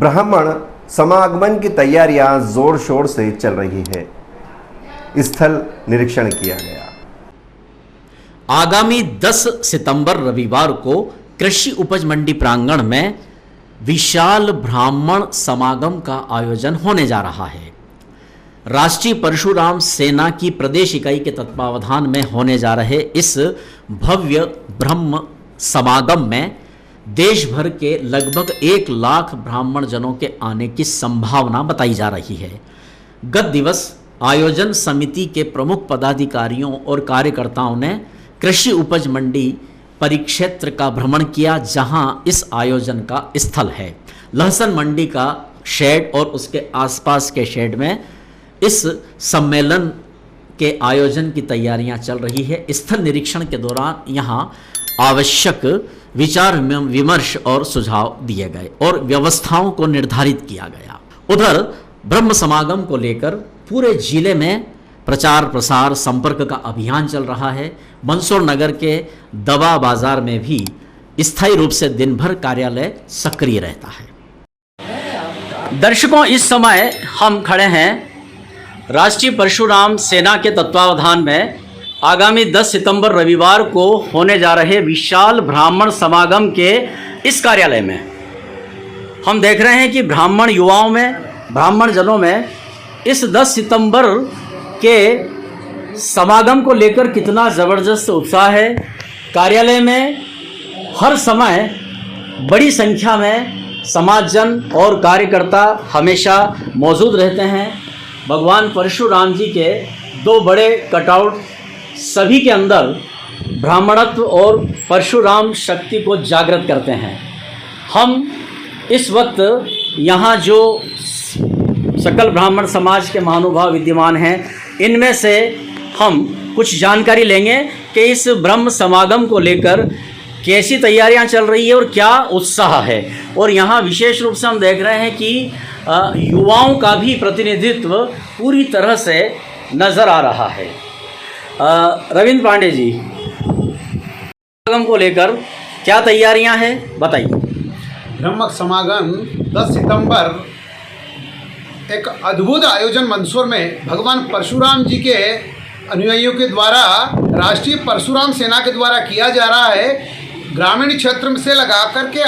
ब्राह्मण समागमन की तैयारियां जोर शोर से चल रही है। स्थल निरीक्षण किया गया। आगामी 10 सितंबर रविवार को कृषि उपज मंडी प्रांगण में विशाल ब्राह्मण समागम का आयोजन होने जा रहा है। राष्ट्रीय परशुराम सेना की प्रदेश इकाई के तत्वावधान में होने जा रहे इस भव्य ब्रह्म समागम में देश भर के लगभग 1 लाख ब्राह्मण जनों के आने की संभावना बताई जा रही है। गत दिवस आयोजन समिति के प्रमुख पदाधिकारियों और कार्यकर्ताओं ने कृषि उपज मंडी परिक्षेत्र का भ्रमण किया, जहां इस आयोजन का स्थल है। लहसुन मंडी का शेड और उसके आसपास के शेड में इस सम्मेलन के आयोजन की तैयारियां चल रही है। स्थल निरीक्षण के दौरान यहां आवश्यक विचार विमर्श और सुझाव दिए गए और व्यवस्थाओं को निर्धारित किया गया। उधर ब्रह्म समागम को लेकर पूरे जिले में प्रचार प्रसार संपर्क का अभियान चल रहा है। मंदसौर नगर के दवा बाजार में भी स्थायी रूप से दिन भर कार्यालय सक्रिय रहता है। दर्शकों, इस समय हम खड़े हैं राष्ट्रीय परशुराम सेना के तत्वावधान में आगामी 10 सितंबर रविवार को होने जा रहे विशाल ब्राह्मण समागम के इस कार्यालय में। हम देख रहे हैं कि ब्राह्मण युवाओं में, ब्राह्मण जनों में इस 10 सितंबर के समागम को लेकर कितना ज़बरदस्त उत्साह है। कार्यालय में हर समय बड़ी संख्या में समाजजन और कार्यकर्ता हमेशा मौजूद रहते हैं। भगवान परशुराम जी के 2 बड़े कटआउट सभी के अंदर ब्राह्मणत्व और परशुराम शक्ति को जागृत करते हैं। हम इस वक्त यहाँ जो सकल ब्राह्मण समाज के महानुभाव विद्यमान हैं, इनमें से हम कुछ जानकारी लेंगे कि इस ब्रह्म समागम को लेकर कैसी तैयारियां चल रही है और क्या उत्साह है। और यहाँ विशेष रूप से हम देख रहे हैं कि युवाओं का भी प्रतिनिधित्व पूरी तरह से नज़र आ रहा है। रविंद्र पांडे जी, समागम को लेकर क्या तैयारियां हैं, बताइए। ब्रह्म समागम 10 सितंबर एक अद्भुत आयोजन मंदसौर में भगवान परशुराम जी के अनुयायियों के द्वारा राष्ट्रीय परशुराम सेना के द्वारा किया जा रहा है। ग्रामीण क्षेत्र से लगा करके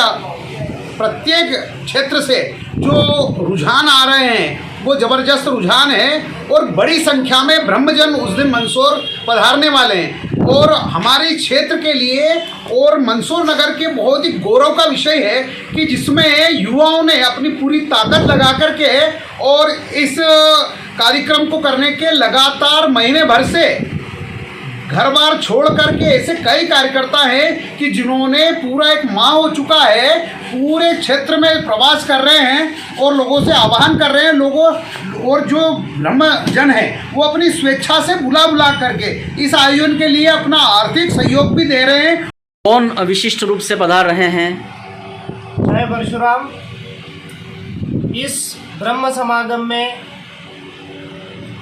प्रत्येक क्षेत्र से जो रुझान आ रहे हैं वो ज़बरदस्त रुझान है और बड़ी संख्या में ब्रह्मजन उस दिन मंदसौर पधारने वाले हैं। और हमारे क्षेत्र के लिए और मंदसौर नगर के बहुत ही गौरव का विषय है कि जिसमें युवाओं ने अपनी पूरी ताकत लगा करके और इस कार्यक्रम को करने के लगातार महीने भर से घर बार छोड़ करके ऐसे कई कार्यकर्ता हैं कि जिन्होंने पूरा एक माह हो चुका है, पूरे क्षेत्र में प्रवास कर रहे हैं और लोगों से आह्वान कर रहे हैं। लोगों और जो ब्रह्मजन है वो अपनी स्वेच्छा से बुला करके इस आयोजन के लिए अपना आर्थिक सहयोग भी दे रहे हैं। कौन विशिष्ट रूप से पधार रहे हैं? जय परशुराम। इस ब्रह्म समागम में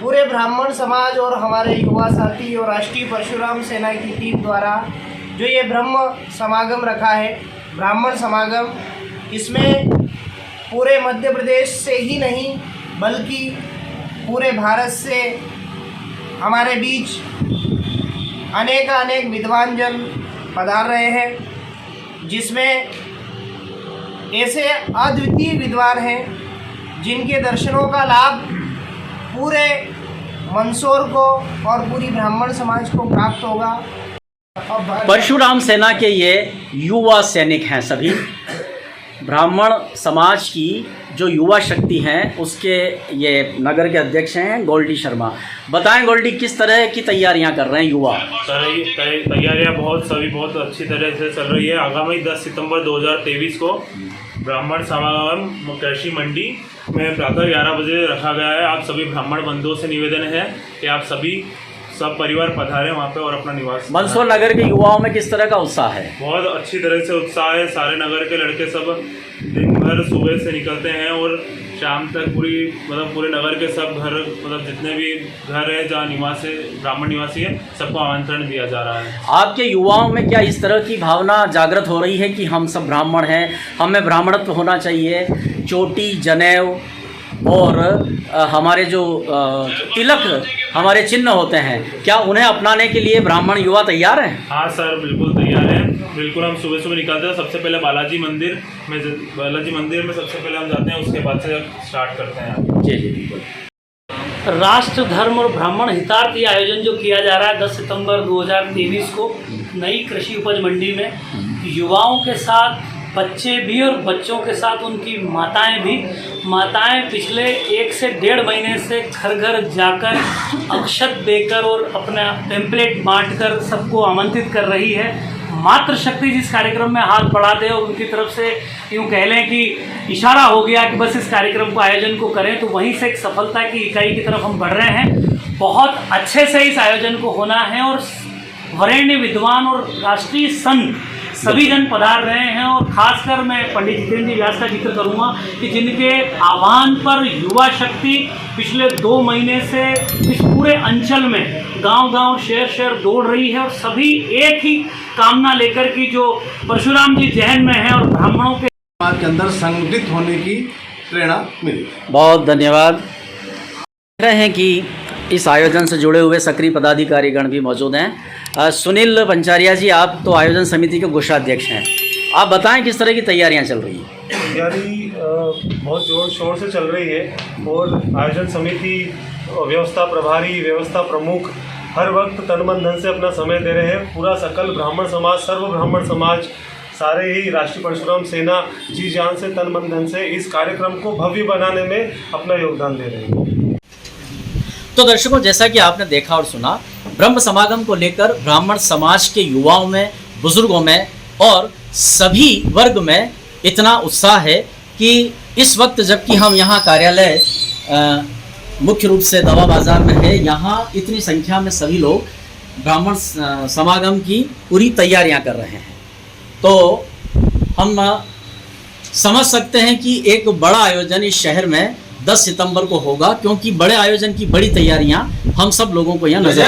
पूरे ब्राह्मण समाज और हमारे युवा साथी और राष्ट्रीय परशुराम सेना की टीम द्वारा जो ये ब्रह्म समागम रखा है, ब्राह्मण समागम, इसमें पूरे मध्य प्रदेश से ही नहीं बल्कि पूरे भारत से हमारे बीच अनेक विद्वान जन पधार रहे हैं, जिसमें ऐसे अद्वितीय विद्वान हैं जिनके दर्शनों का लाभ पूरे मंदसौर को और पूरी ब्राह्मण समाज को प्राप्त होगा। परशुराम सेना के ये युवा सैनिक हैं, सभी ब्राह्मण समाज की जो युवा शक्ति हैं उसके ये नगर के अध्यक्ष हैं गोल्डी शर्मा। बताएं गोल्डी, किस तरह की तैयारियां कर रहे हैं युवा? तैयारियां बहुत अच्छी तरह से चल रही है। आगामी 10 सितंबर 2023 को ब्राह्मण समागम कृषि मंडी में प्रातः 11 बजे रखा गया है। आप सभी ब्राह्मण बंधुओं से निवेदन है कि आप सभी सब परिवार पधारें वहाँ पे और अपना निवास। मंदसौर नगर के युवाओं में किस तरह का उत्साह है? बहुत अच्छी तरह से उत्साह है। सारे नगर के लड़के सब दिन भर सुबह से निकलते हैं और शाम तक पूरे नगर के सब घर जितने भी घर है जहाँ निवासी ब्राह्मण निवासी है सबको आमंत्रण दिया जा रहा है। आपके युवाओं में क्या इस तरह की भावना जागृत हो रही है कि हम सब ब्राह्मण हैं, हमें ब्राह्मणत्व होना चाहिए, चोटी, जनेऊ और हमारे जो तिलक हमारे चिन्ह होते हैं, क्या उन्हें अपनाने के लिए ब्राह्मण युवा तैयार हैं? हाँ सर, बिल्कुल तैयार है। बिल्कुल, हम सुबह सुबह निकलते हैं। सबसे पहले बालाजी मंदिर में सबसे पहले हम जाते हैं, उसके बाद से स्टार्ट करते हैं। जी जी बिल्कुल। राष्ट्र, धर्म और ब्राह्मण हितार्थ ये आयोजन जो किया जा रहा है 10 सितंबर 2023 को नई कृषि उपज मंडी में, युवाओं के साथ बच्चे भी और बच्चों के साथ उनकी माताएं भी। माताएं पिछले 1 से 1.5 महीने से घर घर जाकर अक्षत देकर और अपना टेम्पलेट बांटकर सबको आमंत्रित कर रही है। मातृशक्ति जिस कार्यक्रम में हाथ बढ़ाते हैं और उनकी तरफ से यूँ कह लें कि इशारा हो गया कि बस इस कार्यक्रम को आयोजन को करें, तो वहीं से एक सफलता की इकाई की तरफ हम बढ़ रहे हैं। बहुत अच्छे से इस आयोजन को होना है और वरेण्य विद्वान और राष्ट्रीय संत सभी जन पधार रहे हैं। और खासकर मैं पंडित जितेंद्र जी व्यास का जिक्र करूंगा कि जिनके आह्वान पर युवा शक्ति पिछले 2 महीने से इस पूरे अंचल में गांव-गांव, शहर-शहर दौड़ रही है और सभी एक ही कामना लेकर कि जो परशुराम जी जहन में है और ब्राह्मणों के समाज के अंदर संगठित होने की प्रेरणा मिली। बहुत धन्यवाद। देख रहे हैं कि इस आयोजन से जुड़े हुए सक्रिय पदाधिकारीगण भी मौजूद हैं। सुनील पंचारिया जी, आप तो आयोजन समिति के कोषाध्यक्ष हैं, आप बताएं किस तरह की तैयारियां चल रही हैं? तैयारी बहुत जोर शोर से चल रही है और आयोजन समिति, व्यवस्था प्रभारी, व्यवस्था प्रमुख हर वक्त तन मन धन से अपना समय दे रहे हैं। पूरा सकल ब्राह्मण समाज, सर्व ब्राह्मण समाज, सारे ही राष्ट्रीय परशुराम सेना जी जान से, तन मन धन से इस कार्यक्रम को भव्य बनाने में अपना योगदान दे रहे हैं। तो दर्शकों, जैसा कि आपने देखा और सुना, ब्रह्म समागम को लेकर ब्राह्मण समाज के युवाओं में, बुजुर्गों में और सभी वर्ग में इतना उत्साह है कि इस वक्त जबकि हम यहाँ कार्यालय मुख्य रूप से दवा बाजार में है, यहाँ इतनी संख्या में सभी लोग ब्राह्मण समागम की पूरी तैयारियां कर रहे हैं। तो हम समझ सकते हैं कि एक बड़ा आयोजन इस शहर में 10 सितंबर को होगा, क्योंकि बड़े आयोजन की बड़ी तैयारियां हम सब लोगों को यहाँ नजर